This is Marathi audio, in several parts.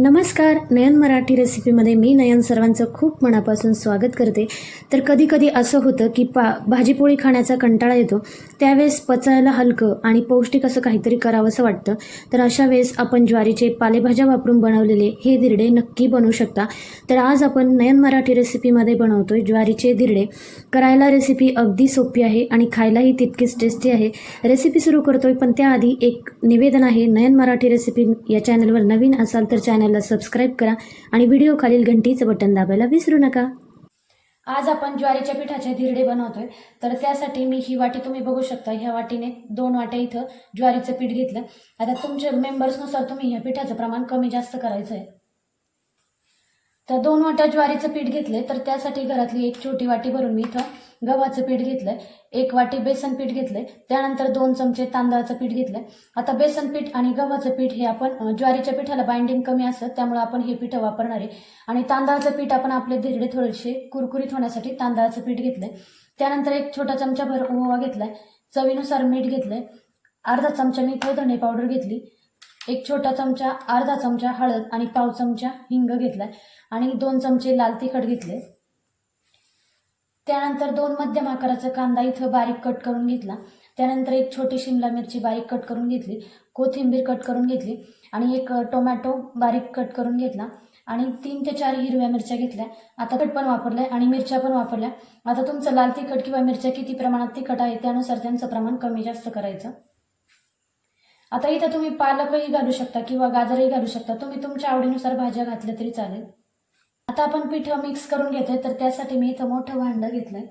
नमस्कार, नयन मराठी रेसिपीमध्ये मी नयन सर्वांचं खूप मनापासून स्वागत करते. तर कधी कधी असं होतं की भाजीपोळी खाण्याचा कंटाळा येतो, त्यावेळेस पचायला हलकं आणि पौष्टिक असं काहीतरी करावंसं वाटतं. तर अशा वेळेस आपण ज्वारीचे पालेभाज्या वापरून बनवलेले हे धिरडे नक्की बनवू शकता. तर आज आपण नयन मराठी रेसिपीमध्ये बनवतोय ज्वारीचे धिरडे. करायला रेसिपी अगदी सोपी आहे आणि खायलाही तितकीच टेस्टी आहे. रेसिपी सुरू करतोय, पण त्याआधी एक निवेदन आहे. नयन मराठी रेसिपी या चॅनलवर नवीन असाल तर चॅनलला सबस्क्राईब करा आणि व्हिडिओ खालील घंटीचं बटन दाबायला विसरू नका. आज आपण ज्वारीच्या पिठाचे धिरडे बनवतोय. तर त्यासाठी मी ही वाटी तुम्ही बघू शकता, ह्या वाटीने 2 वाट्या इथं ज्वारीचं पीठ घेतलं. आता तुमच्या मेंबर्सनुसार तुम्ही ह्या पिठाचं प्रमाण कमी जास्त करायचं आहे. तर 2 वाट्या ज्वारीचं पीठ घेतले, तर त्यासाठी घरातली एक छोटी वाटी भरून मी इथं गव्हाचं पीठ घेतलंय. 1 वाटी बेसन पीठ घेतलंय. त्यानंतर 2 चमचे तांदळाचं पीठ घेतलंय. आता बेसन पीठ आणि गव्हाचं पीठ हे आपण ज्वारीच्या पिठाला बाइंडिंग कमी असतं, त्यामुळे आपण हे पीठ वापरणार आहे. आणि तांदळाचं पीठ आपण आपले धिरडे थोडेसे कुरकुरीत होण्यासाठी तांदळाचं पीठ घेतलंय. त्यानंतर 1 छोटा चमचाभर ओवा घेतलाय. चवीनुसार मीठ घेतलंय. अर्धा चमचा मी इथं धणे पावडर घेतली. 1 छोटा चमचा, अर्धा चमचा हळद आणि पाव चमचा हिंग घेतलाय आणि 2 चमचे लाल तिखट घेतले. त्यानंतर 2 मध्यम आकाराचा कांदा इथं बारीक कट करून घेतला. त्यानंतर 1 छोटी शिमला मिरची बारीक कट करून घेतली. कोथिंबीर कट करून घेतली आणि 1 टोमॅटो बारीक कट करून घेतला आणि 3 ते 4 हिरव्या मिरच्या घेतल्या. आता तिखट पण वापरलंय आणि मिरच्या पण वापरल्या. आता तुमचं लाल तिखट किंवा मिरच्या किती प्रमाणात तिखट आहे त्यानुसार त्यांचं प्रमाण कमी जास्त करायचं. आता इथं तुम्ही पालकही घालू शकता किंवा गाजरही घालू शकता. तुम्ही तुमच्या आवडीनुसार भाज्या घातल्या तरी चालेल. आता आपण पीठ मिक्स करून घेतोय, तर त्यासाठी मी इथं मोठं भांडं घेतलंय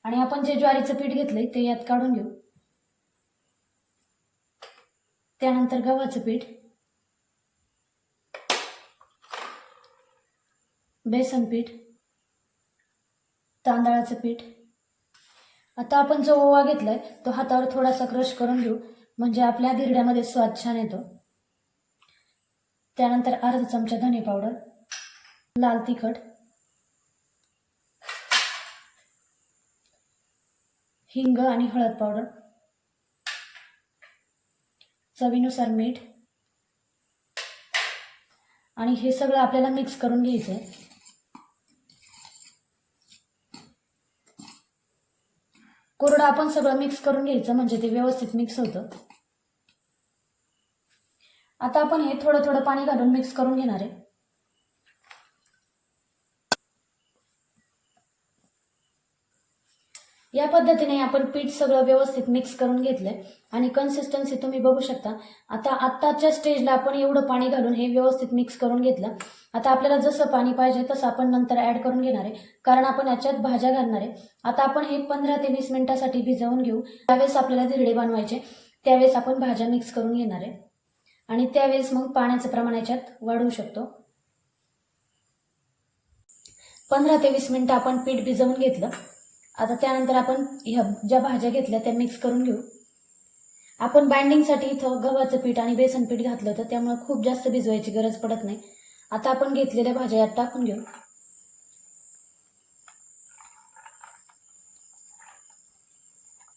आणि आपण जे ज्वारीचं पीठ घेतलंय ते यात काढून घेऊ. त्यानंतर गव्हाचं पीठ, बेसन पीठ, तांदळाचं पीठ. आता आपण जो ओवा घेतलाय तो हातावर थोडासा क्रश करून घेऊ, म्हणजे आपल्या धिरड्यामध्ये स्वाद छान येतो. त्यानंतर अर्धा चमचा धने पावडर, लाल तिखट, हिंग आणि हळद पावडर, चवीनुसार मीठ आणि हे सगळं आपल्याला मिक्स करून घ्यायचं आहे. कोरडं आपण सगळं मिक्स करून घ्यायचं, म्हणजे ते व्यवस्थित मिक्स होतं. आता आपण हे थोडं थोडं पाणी घालून मिक्स करून घेणार आहे. या पद्धतीने आपण पीठ सगळं व्यवस्थित मिक्स करून घेतलंय आणि कन्सिस्टन्सी तुम्ही बघू शकता. आत्ताच्या स्टेजला आपण एवढं पाणी घालून हे व्यवस्थित मिक्स करून घेतलं. आता आपल्याला जसं पाणी पाहिजे तसं आपण नंतर ऍड करून घेणार आहे, कारण आपण याच्यात भाज्या घालणार आहे. आता आपण हे 15 ते 20 मिनिटासाठी भिजवून घेऊ. त्यावेळेस आपल्याला धिरडे बनवायचे, त्यावेळेस आपण भाज्या मिक्स करून घेणार आहे आणि त्यावेळेस मग पाण्याचं प्रमाण याच्यात वाढवू शकतो. 15 ते 20 मिनिटं आपण पीठ भिजवून घेतलं. आता त्यानंतर आपण ह्या ज्या भाज्या घेतल्या त्या मिक्स करून घेऊ. आपण बाइंडिंगसाठी इथं गव्हाचं पीठ आणि बेसन पीठ घातलं होतं, त्यामुळे खूप जास्त भिजवायची गरज पडत नाही. आता आपण घेतलेल्या भाज्या यात टाकून घेऊ.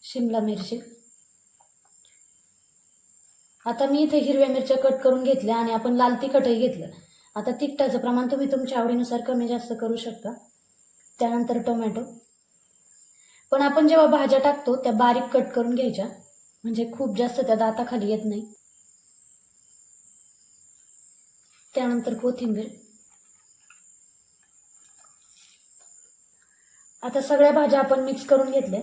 शिमला मिरची. आता मी इथे हिरव्या मिरच्या कट करून घेतल्या आणि आपण लाल तिखटही घेतलं. आता तिखटाचं प्रमाण तुम्ही तुमच्या आवडीनुसार कमी जास्त करू शकता. त्यानंतर टोमॅटो. पण आपण जेव्हा भाज्या टाकतो त्या बारीक कट करून घ्यायच्या, म्हणजे खूप जास्त त्या दाताखाली येत नाही. त्यानंतर कोथिंबीर. आता सगळ्या भाज्या आपण मिक्स करून घेतल्या.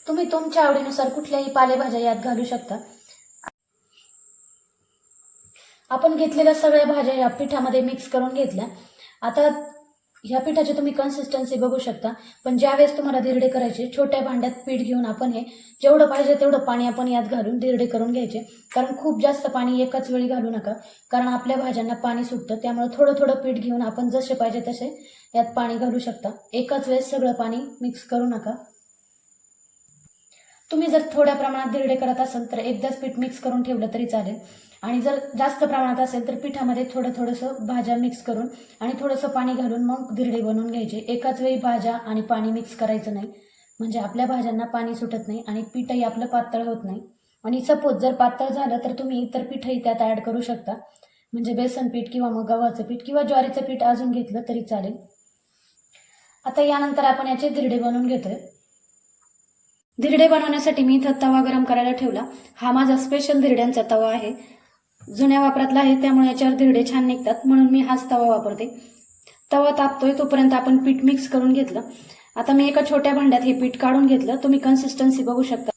तुम्ही तुमच्या आवडीनुसार कुठल्याही पालेभाज्या यात घालू शकता. आपण घेतलेल्या सगळ्या भाज्या या पिठामध्ये मिक्स करून घेतल्या. आता ह्या पिठाची तुम्ही कन्सिस्टन्सी बघू शकता. पण ज्यावेळेस तुम्हाला धिरडे करायचे, छोट्या भांड्यात पीठ घेऊन आपण हे जेवढं पाहिजे तेवढं पाणी आपण यात घालून धिरडे करून घ्यायचे. कारण खूप जास्त पाणी एकाच वेळी घालू नका, कारण आपल्या भाज्यांना पाणी सुटतं. त्यामुळे थोडं थोडं पीठ घेऊन आपण जसे पाहिजे तसे यात पाणी घालू शकता. एकाच वेळेस सगळं पाणी मिक्स करू नका. तुम्ही जर थोड्या प्रमाणात धिरडे करत असाल तर एकदाच पीठ मिक्स करून ठेवलं तरी चालेल. आणि जर जास्त प्रमाणात असेल तर पिठामध्ये थोडंसं भाज्या मिक्स करून आणि थोडंसं पाणी घालून मग धिरडे बनवून घ्यायचे. एकाच वेळी भाज्या आणि पाणी मिक्स करायचं नाही, म्हणजे आपल्या भाज्यांना पाणी सुटत नाही आणि पीठही आपलं पातळ होत नाही. आणि सपोज जर पातळ झालं तर तुम्ही इतर पीठही त्यात ॲड करू शकता. म्हणजे बेसन पीठ किंवा मग गव्हाचं पीठ किंवा ज्वारीचं पीठ अजून घेतलं तरी चालेल. आता यानंतर आपण याचे धिरडे बनवून घेतोय. धिरडे बनवण्यासाठी मी इथं तवा गरम करायला ठेवला. हा माझा स्पेशल धिरड्यांचा तवा आहे. जुन्या वापरातला आहे, त्यामुळे याच्यावर धिरडे छान निघतात, म्हणून मी हाच तवा वापरते. तवा तापतोय तोपर्यंत आपण पीठ मिक्स करून घेतलं. आता मी एका छोट्या भांड्यात हे पीठ काढून घेतलं. तुम्ही कन्सिस्टन्सी बघू शकता.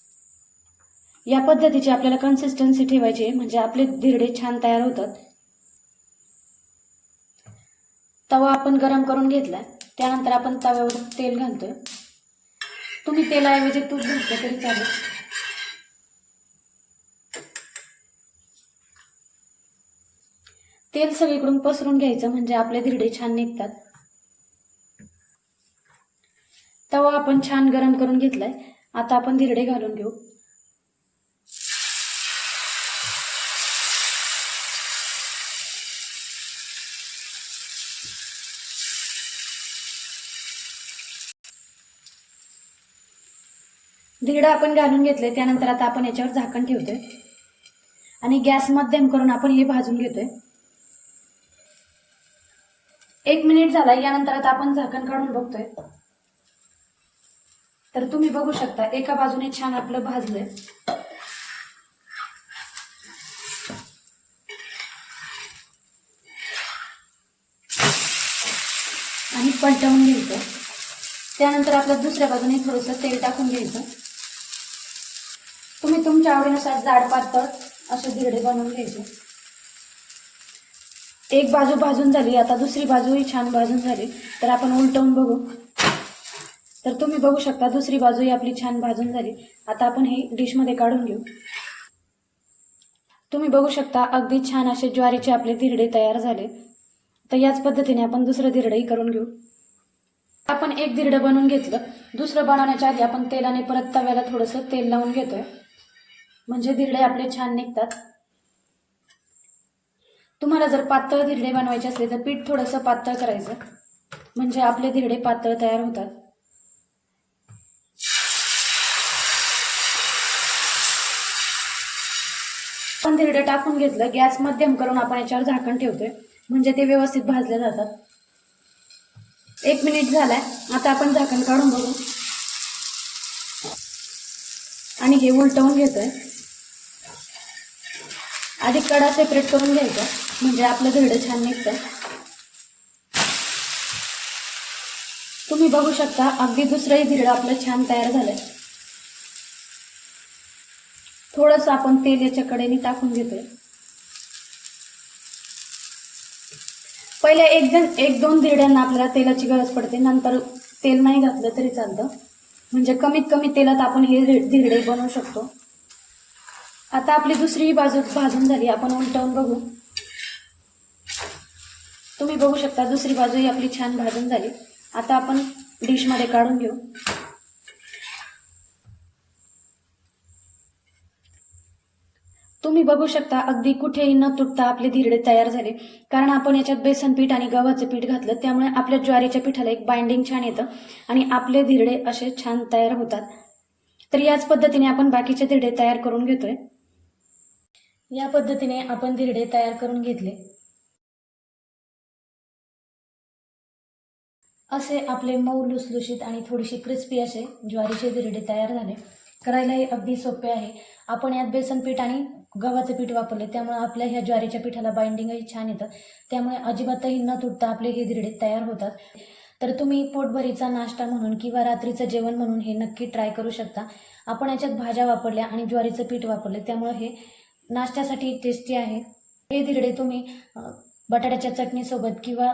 या पद्धतीची आपल्याला कन्सिस्टन्सी ठेवायची आहे, म्हणजे आपले धिरडे छान तयार होतात. तवा आपण गरम करून घेतलाय. त्यानंतर आपण तव्यावर तेल घालतोय. तुम्ही तेलाऐवजी तूप घातलं तरी चालेल. तेल सगळीकडून पसरून घ्यायचं, म्हणजे आपले धिरडे छान निघतात. तवा आपण छान गरम करून घेतलाय. आता आपण धिरडे घालून घेऊ. धिरडं आपण घालून घेतले. त्यानंतर आता आपण याच्यावर झाकण ठेवतोय आणि गॅस मध्यम करून आपण हे भाजून घेतोय. 1 मिनिट झाला. यानंतर आता आपण झाकण काढून बघतोय, तर तुम्ही बघू शकता एका बाजूने छान आपलं भाजलंय. आणि पलटवून घ्यायचं. त्यानंतर आपल्या दुसऱ्या बाजूने थोडंसं तेल टाकून घ्यायचं. तुम्ही तुमच्या आवडीनुसार जाड पातळ असे धिरडे बनवून घ्यायचे. एक बाजू भाजून झाली. आता दुसरी बाजूही छान भाजून झाली, तर आपण उलटवून बघू. तर तुम्ही बघू शकता दुसरी बाजूही आपली छान भाजून झाली. आता आपण हे डिशमध्ये काढून घेऊ. तुम्ही बघू शकता अगदी छान असे ज्वारीचे आपले धिरडे तयार झाले. तर याच पद्धतीने आपण दुसरं धिरडंही करून घेऊ. आपण एक धिरडं बनवून घेतलं. दुसरं बनवण्याच्या आधी आपण तेलाने परत तव्याला थोडंसं तेल लावून घेतोय, म्हणजे धिरडे आपले छान निघतात. तुम्हाला जर पातळ धिरडे बनवायचे असले तर पीठ थोडंसं पातळ करायचं, म्हणजे आपले धिरडे पातळ तयार होतात. आपण धिरडे टाकून घेतलं. गॅस मध्यम करून आपण याच्यावर झाकण ठेवतोय, म्हणजे ते व्यवस्थित भाजले जातात. 1 मिनिट झालाय. आता आपण झाकण काढून बघू आणि हे उलटवून घेतोय. आधी कडा सेपरेट करून घ्यायचा, म्हणजे आपलं धिरडं छान निघतं. तुम्ही बघू शकता अगदी दुसरंही धिरडं आपलं छान तयार झालंय. थोडंसं आपण तेल याच्या कडेने टाकून घेतोय. पहिल्या 1-2 धिरड्यांना आपल्याला तेलाची गरज पडते, नंतर तेल नाही घातलं तरी चालतं, म्हणजे कमीत कमी तेलात आपण हे धिरडे बनवू शकतो. आता आपली दुसरी बाजू भाजून झाली. आपण उलटवून बघू. तुम्ही बघू शकता दुसरी बाजूही आपली छान भाजून झाली. आता आपण डिशमध्ये काढून घेऊ. तुम्ही बघू शकता अगदी कुठेही न तुटता आपले धिरडे तयार झाले, कारण आपण याच्यात बेसन पीठ आणि गव्हाचं पीठ घातलं, त्यामुळे आपल्या ज्वारीच्या पिठाला एक बाइंडिंग छान येतं आणि आपले धिरडे असे छान तयार होतात. तर याच पद्धतीने आपण बाकीचे धिरडे तयार करून घेतोय. या पद्धतीने आपण धिरडे तयार करून घेतले. असे आपले मऊ लुसलुशीत आणि थोडीशी क्रिस्पी असे ज्वारीचे धिरडे तयार झाले. करायलाही अगदी सोपे आहे. आपण यात बेसन पीठ आणि गव्हाचं पीठ वापरले, त्यामुळे आपल्या ह्या ज्वारीच्या पिठाला बाइंडिंगही छान येतं. त्यामुळे अजिबातही न तुटता आपले हे धिरडे तयार होतात. तर तुम्ही पोटभरीचा नाश्ता म्हणून किंवा रात्रीचं जेवण म्हणून हे नक्की ट्राय करू शकता. आपण याच्यात भाज्या वापरल्या आणि ज्वारीचं पीठ वापरले, त्यामुळे हे नाश्त्यासाठी टेस्टी आहे. हे धिरडे तुम्ही बटाट्याच्या चटणीसोबत किंवा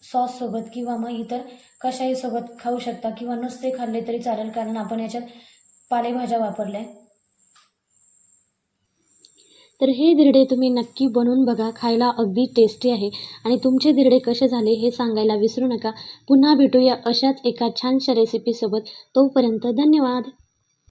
सॉससोबत किंवा मग इतर कशाही सोबत खाऊ शकता, किंवा नुसते खाल्ले तरी चालेल, कारण आपण याच्यात पालेभाज्या वापरल्या. तर हे धिरडे तुम्ही नक्की बनवून बघा. खायला अगदी टेस्टी आहे. आणि तुमचे धिरडे कसे झाले हे सांगायला विसरू नका. पुन्हा भेटूया अशाच एका छानशा रेसिपीसोबत. तोपर्यंत धन्यवाद.